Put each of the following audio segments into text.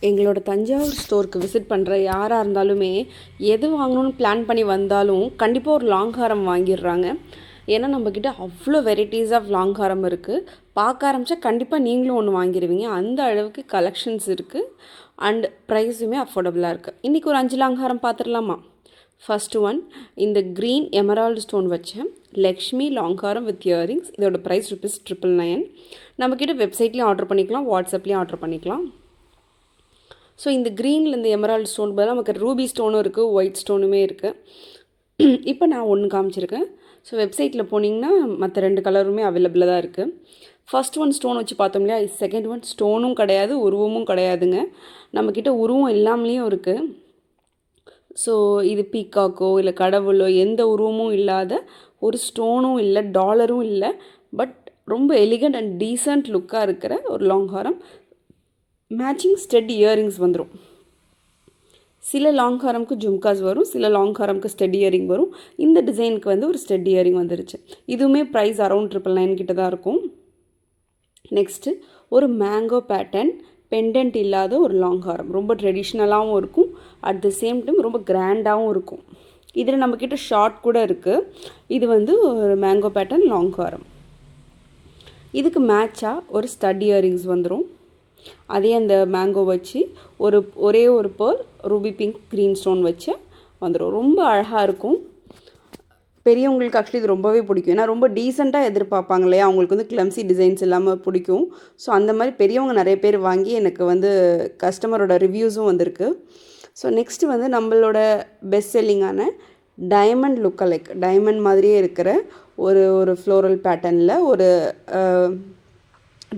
எங்களோட தஞ்சாவூர் ஸ்டோருக்கு விசிட் பண்ணுற யாராக இருந்தாலுமே எது வாங்கணும்னு பிளான் பண்ணி வந்தாலும் கண்டிப்பாக ஒரு லாங் ஹாரம் வாங்கிடுறாங்க. ஏன்னா நம்மக்கிட்ட அவ்வளோ வெரைட்டிஸ் ஆஃப் லாங் ஹாரம் இருக்குது. பார்க்க ஆரம்பித்தா கண்டிப்பாக நீங்களும் ஒன்று வாங்கிடுவீங்க. அந்த அளவுக்கு கலெக்ஷன்ஸ் இருக்குது அண்ட் ப்ரைஸுமே அஃபோர்டபுளாக இருக்குது. இன்றைக்கி ஒரு 5 லாங் ஹாரம் பார்த்துடலாமா? ஃபஸ்ட்டு ஒன், இந்த க்ரீன் எமரால்டு ஸ்டோன் வச்ச Lakshmi long Haram with earrings. இதோட ப்ரைஸ் ₹999. நம்மக்கிட்ட வெப்சைட்லேயும் ஆர்டர் பண்ணிக்கலாம், வாட்ஸ்அப்லேயும் ஆர்டர் பண்ணிக்கலாம். ஸோ இந்த க்ரீனில் இந்த எமரால்டு ஸ்டோன் பதிலாக நமக்கு ரூபி ஸ்டோனும் இருக்குது, ஒயிட் ஸ்டோனுமே இருக்குது. இப்போ நான் ஒன்று காமிச்சிருக்கேன். ஸோ வெப்சைட்டில் போனீங்கன்னா மற்ற 2 கலருமே அவைலபிளாக தான் இருக்குது. ஃபஸ்ட் ஒன் ஸ்டோன் வச்சு பார்த்தோம் இல்லையா, செகண்ட் ஒன் ஸ்டோனும் கிடையாது, உருவமும் கிடையாதுங்க. நம்மக்கிட்ட உருவம் இல்லாமலேயும் இருக்குது. ஸோ இது பீக்காக்கோ இல்லை கடவுளோ எந்த உருவமும் இல்லாத, ஒரு ஸ்டோனும் இல்லை, டாலரும் இல்லை, பட் ரொம்ப எலிகண்ட் அண்ட் டீசன்ட் லுக்காக இருக்கிற ஒரு லாங் ஹாரம். மேட்சிங் ஸ்டெட் இயரிங்ஸ் வந்துடும். சில லாங் ஹாரம்க்கு ஜும்காஸ் வரும், சில லாங் ஹாரம்க்கு ஸ்டெட் இயரிங் வரும். இந்த டிசைனுக்கு வந்து ஒரு ஸ்டெட் இயரிங் வந்துருச்சு. இதுவுமே ப்ரைஸ் அரௌண்ட் $999 கிட்ட தான் இருக்கும். நெக்ஸ்ட்டு ஒரு மேங்கோ பேட்டர்ன் பெண்டன்ட் இல்லாத ஒரு லாங் ஹாரம். ரொம்ப ட்ரெடிஷ்னலாகவும் இருக்கும், அட் த சேம் டைம் ரொம்ப கிராண்டாகவும் இருக்கும். இதில் நம்மக்கிட்ட ஷார்ட் கூட இருக்குது. இது வந்து ஒரு மேங்கோ பேட்டர்ன் லாங் ஹாரம். இதுக்கு மேட்சாக ஒரு ஸ்டட் இயரிங்ஸ் வந்துடும். அதே அந்த மேங்கோ வச்சு ஒரே ஒரு pearl Ruby pink green stone வச்சு வந்துடும். ரொம்ப அழகாக இருக்கும். பெரியவங்களுக்கு ஆக்சுவலி இது ரொம்பவே பிடிக்கும். ஏன்னா ரொம்ப டீசெண்டாக எதிர்பார்ப்பாங்க இல்லையா, அவங்களுக்கு வந்து கிளம்சி டிசைன்ஸ் இல்லாமல் பிடிக்கும். ஸோ அந்த மாதிரி பெரியவங்க நிறைய பேர் வாங்கி எனக்கு வந்து கஸ்டமரோட ரிவ்யூஸும் வந்திருக்கு. ஸோ நெக்ஸ்ட்டு வந்து நம்மளோட பெஸ்ட் செல்லிங்கான டைமண்ட் லுக் அலைக், டைமண்ட் மாதிரியே இருக்கிற ஒரு ஃப்ளோரல் பேட்டர்னில் ஒரு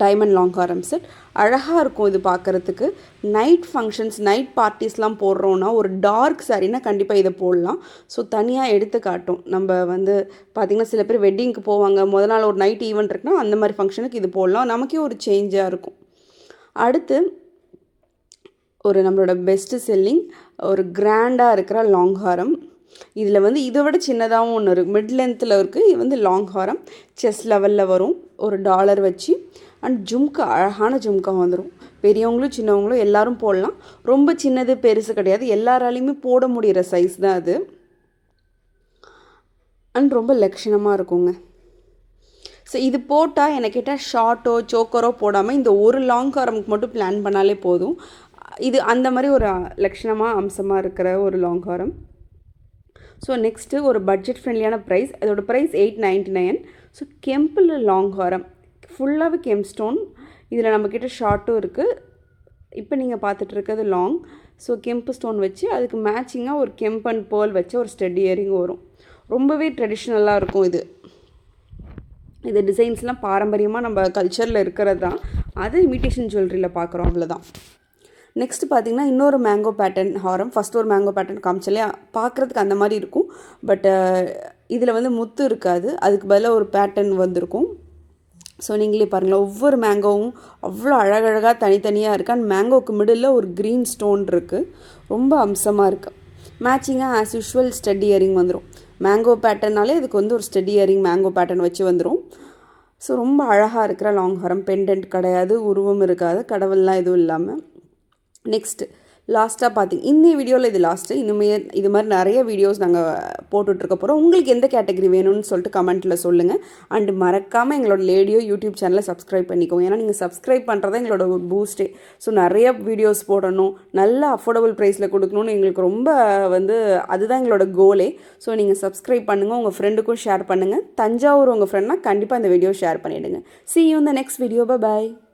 டைமண்ட் லாங் ஹாரம் செட். அழகாக இருக்கும் இது பார்க்குறதுக்கு. நைட் ஃபங்க்ஷன்ஸ், நைட் பார்ட்டிஸ்லாம் போடுறோன்னா ஒரு டார்க் சாரீனா கண்டிப்பாக இதை போடலாம். ஸோ தனியாக எடுத்து காட்டும். நம்ம வந்து பார்த்திங்கன்னா சில பேர் வெட்டிங்க்கு போவாங்க, முதல் நாள் ஒரு நைட் ஈவெண்ட் இருக்குன்னா அந்த மாதிரி ஃபங்க்ஷனுக்கு இது போடலாம். நமக்கே ஒரு சேஞ்சாக இருக்கும். அடுத்து ஒரு நம்மளோட பெஸ்ட்டு செல்லிங் ஒரு கிராண்டாக இருக்கிற லாங் ஹாரம். இதில் வந்து இதை விட சின்னதாகவும் ஒன்று இருக்குது, மிட் லென்த்தில் இருக்குது. இது வந்து லாங் ஹாரம் செஸ் லெவலில் வரும், ஒரு டாலர் வச்சு. அண்ட் ஜும்கா, அழகான ஜும்கா வந்துடும். பெரியவங்களும் சின்னவங்களும் எல்லோரும் போடலாம். ரொம்ப சின்னது பெருசு கிடையாது, எல்லாராலையுமே போட முடிகிற சைஸ் தான் அது. அண்ட் ரொம்ப லட்சணமாக இருக்குங்க. ஸோ இது போட்டால் எனக்கு கேட்டால் ஷார்ட்டோ சோக்கரோ போடாமல் இந்த ஒரு லாங் ஹாரமுக்கு மட்டும் பிளான் பண்ணாலே போதும். இது அந்த மாதிரி ஒரு லட்சணமாக அம்சமாக இருக்கிற ஒரு லாங் ஹாரம். ஸோ நெக்ஸ்ட்டு ஒரு பட்ஜெட் ஃப்ரெண்ட்லியான ப்ரைஸ். அதோட ப்ரைஸ் $899. ஸோ கெம்பில் லாங் ஹாரம் ஃபுல்லாகவே கெம் ஸ்டோன். இதில் நம்மக்கிட்ட ஷார்ட்டும் இருக்குது. இப்போ நீங்கள் பார்த்துட்ருக்கிறது லாங். ஸோ கெம்பு ஸ்டோன் வச்சு அதுக்கு மேட்சிங்காக ஒரு கெம்ப் அண்ட் பேர்ல் வச்சு ஒரு ஸ்டெட் இயரிங் வரும். ரொம்பவே ட்ரெடிஷ்னலாக இருக்கும். இது டிசைன்ஸ்லாம் பாரம்பரியமாக நம்ம கல்ச்சரில் இருக்கிறது தான். அது இமிட்டேஷன் ஜுவல்லரியில் பார்க்குறோம், அவ்வளோதான். நெக்ஸ்ட் பார்த்திங்கன்னா இன்னொரு மேங்கோ பேட்டர்ன் ஹாரம். ஃபஸ்ட் ஒரு மேங்கோ பேட்டர்ன் காமிச்சலையா, பார்க்குறதுக்கு அந்த மாதிரி இருக்கும். பட் இதில் வந்து முத்து இருக்காது, அதுக்கு பதிலாக ஒரு பேட்டர்ன் வந்திருக்கும். ஸோ நீங்களே பாருங்களேன், ஒவ்வொரு மேங்கோவும் அவ்வளோ அழகழகாக தனித்தனியாக இருக்குது. அண்ட் மேங்கோவுக்கு மிடில் ஒரு க்ரீன் ஸ்டோன் இருக்குது, ரொம்ப அம்சமாக இருக்குது. மேட்சிங்காக ஆஸ் யூஷுவல் ஸ்டெட் இயரிங் வந்துடும். மேங்கோ பேட்டர்னாலே இதுக்கு வந்து ஒரு ஸ்டெட் இயரிங் மேங்கோ பேட்டர்ன் வச்சு வந்துடும். ஸோ ரொம்ப அழகாக இருக்கிற லாங் ஹாரம். பெண்டன்ட் கிடையாது, உருவம் இருக்காது, கடவுள்லாம் எதுவும் இல்லாமல். நெக்ஸ்ட்டு லாஸ்ட்டாக பார்த்திங்க, இந்த வீடியோவில் இது லாஸ்ட்டு. இனிமே இது மாதிரி நிறைய வீடியோஸ் நாங்கள் போட்டுட்ருக்க போகிறோம். உங்களுக்கு எந்த கேட்டகரி வேணும்னு சொல்லிட்டு கமெண்ட்டில் சொல்லுங்கள். அண்டு மறக்காமல் எங்களோட லேடியோ யூடியூப் சேனலை சப்ஸ்கிரைப் பண்ணிக்கோங்க. ஏன்னா நீங்கள் சப்ஸ்கிரைப் பண்ணுறதா எங்களோட ஒரு பூஸ்டே. ஸோ நிறைய வீடியோஸ் போடணும், நல்ல அஃபோர்டபுள் ப்ரைஸில் கொடுக்கணும்னு எங்களுக்கு ரொம்ப வந்து அதுதான் எங்களோட கோலே. ஸோ நீங்கள் சப்ஸ்கிரைப் பண்ணுங்கள், உங்கள் ஃப்ரெண்டுக்கும் ஷேர் பண்ணுங்கள். தஞ்சாவூர் உங்கள் ஃப்ரெண்ட்னா கண்டிப்பாக இந்த வீடியோ ஷேர் பண்ணிவிடுங்க. See you in the next video. Bye bye.